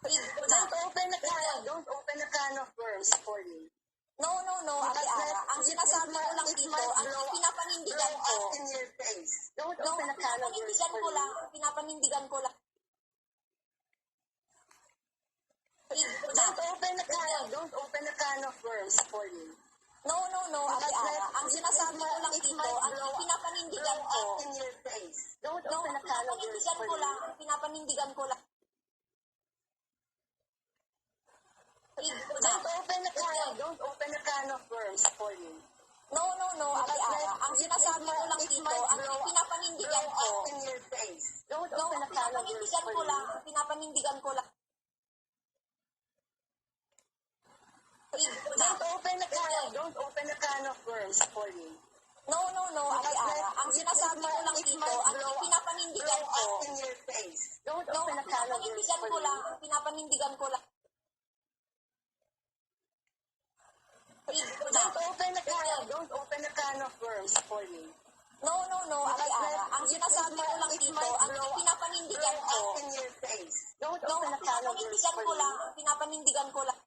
Don't open a can of worms for me. No, Ate Ara. Ang sinasabi ko lang dito, ang pinapanindigan ko. In your face. Don't open a can of worms for me. Pinapanindigan ko lang. Don't open a can of worms for me. No, Ate Ara. Ang sinasabi ko lang dito, ang pinapanindigan ko. In your face. Don't open a can of worms for me. Pinapanindigan ko lang. Don't open a can of worms for me. No, Ate Ara. Ang sinasabi ko lang dito, ang pinapanindigan ko. In your face. Don't open a can of worms for me. Pinapanindigan ko lang. Don't open a can of worms for me. No, Ate Ara. Ang sinasabi ko lang dito, ang pinapanindigan ko. In your face. Don't open a can of worms for me. Pinapanindigan ko lang. Don't open a can of worms for me. No, Ate Ara. Ang sinasabi ko lang dito, ang pinapanindigan ko. In your face. Don't open a can of worms for me. Pinapanindigan ko lang.